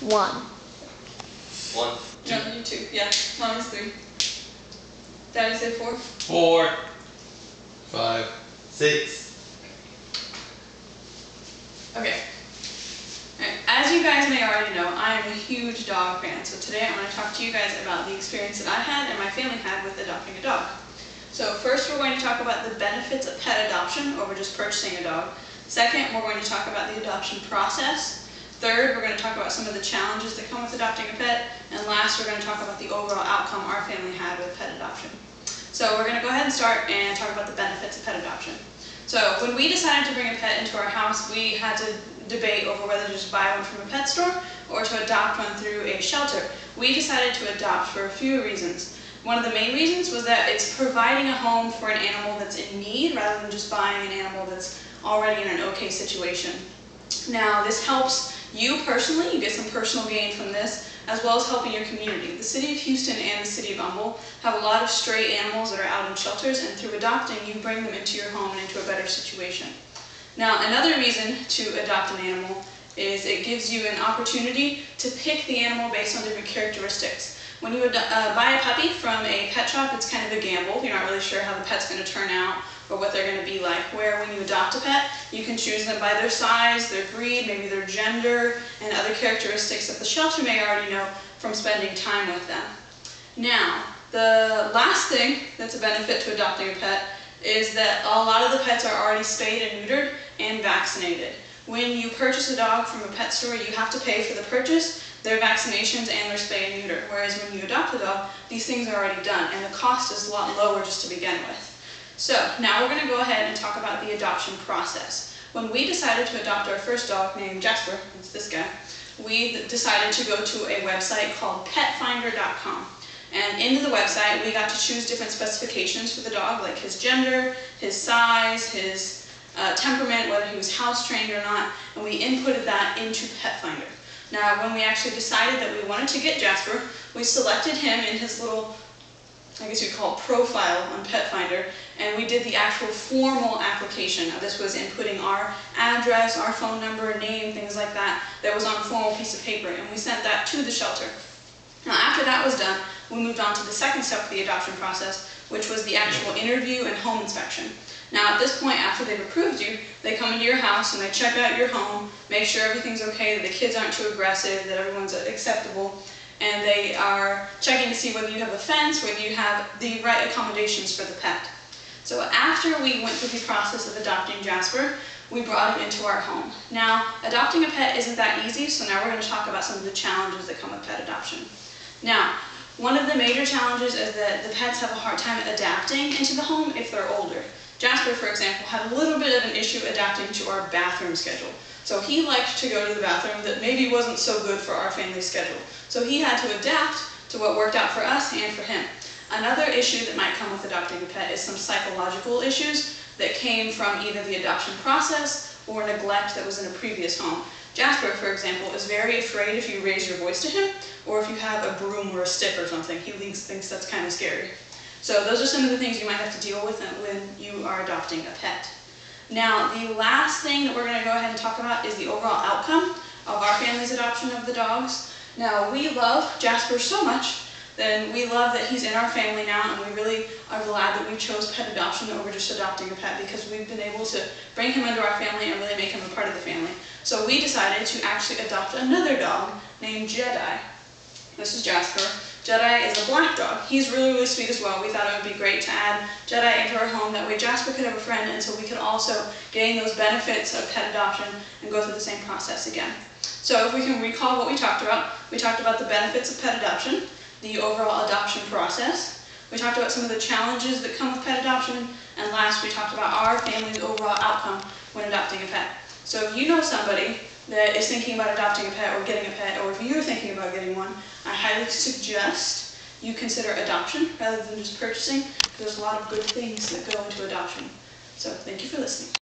1. 1, 2. No, you 2. Yeah, Mom is 3. Daddy said 4. 4, 5, 6. Okay. Alright, as you guys may already know, I am a huge dog fan, so today I'm going to talk to you guys about the experience that I had and my family had with adopting a dog. So first we're going to talk about the benefits of pet adoption over just purchasing a dog. Second, we're going to talk about the adoption process. Third, we're going to talk about some of the challenges that come with adopting a pet. And last, we're going to talk about the overall outcome our family had with pet adoption. So we're going to go ahead and start and talk about the benefits of pet adoption. So when we decided to bring a pet into our house, we had to debate over whether to just buy one from a pet store or to adopt one through a shelter. We decided to adopt for a few reasons. One of the main reasons was that it's providing a home for an animal that's in need rather than just buying an animal that's already in an okay situation. Now this helps you personally, you get some personal gain from this, as well as helping your community. The City of Houston and the City of Humble have a lot of stray animals that are out in shelters, and through adopting, you bring them into your home and into a better situation. Now, another reason to adopt an animal is it gives you an opportunity to pick the animal based on different characteristics. When you buy a puppy from a pet shop, it's kind of a gamble. You're not really sure how the pet's going to turn out or what they're going to be like. Where when you adopt a pet, you can choose them by their size, their breed, maybe their gender, and other characteristics that the shelter may already know from spending time with them. Now, the last thing that's a benefit to adopting a pet is that a lot of the pets are already spayed and neutered and vaccinated. When you purchase a dog from a pet store, you have to pay for the purchase, their vaccinations, and their spay and neuter. Whereas when you adopt a dog, these things are already done, and the cost is a lot lower just to begin with. So now we're going to go ahead and talk about the adoption process. When we decided to adopt our first dog named Jasper, it's this guy, we decided to go to a website called petfinder.com. And into the website, we got to choose different specifications for the dog, like his gender, his size, his temperament, whether he was house trained or not, and we inputted that into Petfinder. Now, when we actually decided that we wanted to get Jasper, we selected him in his little, I guess you'd call it, profile on Petfinder, and we did the actual formal application. Now, this was inputting our address, our phone number, name, things like that, that was on a formal piece of paper, and we sent that to the shelter. Now, after that was done, we moved on to the second step of the adoption process, which was the actual interview and home inspection. Now, at this point, after they've approved you, they come into your house and they check out your home, make sure everything's okay, that the kids aren't too aggressive, that everyone's acceptable, and they are checking to see whether you have a fence, whether you have the right accommodations for the pet. So after we went through the process of adopting Jasper, we brought him into our home. Now, adopting a pet isn't that easy, so now we're going to talk about some of the challenges that come with pet adoption. Now, one of the major challenges is that the pets have a hard time adapting into the home if they're older. Jasper, for example, had a little bit of an issue adapting to our bathroom schedule. So he liked to go to the bathroom that maybe wasn't so good for our family schedule. So he had to adapt to what worked out for us and for him. Another issue that might come with adopting a pet is some psychological issues that came from either the adoption process or neglect that was in a previous home. Jasper, for example, is very afraid if you raise your voice to him or if you have a broom or a stick or something. He thinks that's kind of scary. So those are some of the things you might have to deal with when you are adopting a pet. Now, the last thing that we're going to go ahead and talk about is the overall outcome of our family's adoption of the dogs. Now, we love Jasper so much, then we love that he's in our family now, and we really are glad that we chose pet adoption over just adopting a pet, because we've been able to bring him into our family and really make him a part of the family. So we decided to actually adopt another dog named Jedi. This is Jasper. Jedi is a black dog. He's really, really sweet as well. We thought it would be great to add Jedi into our home. That way Jasper could have a friend, and so we could also gain those benefits of pet adoption and go through the same process again. So if we can recall what we talked about the benefits of pet adoption, the overall adoption process, we talked about some of the challenges that come with pet adoption, and last we talked about our family's overall outcome when adopting a pet. So if you know somebody that is thinking about adopting a pet or getting a pet, or if you're thinking about getting one, I highly suggest you consider adoption rather than just purchasing, because there's a lot of good things that go into adoption. So thank you for listening.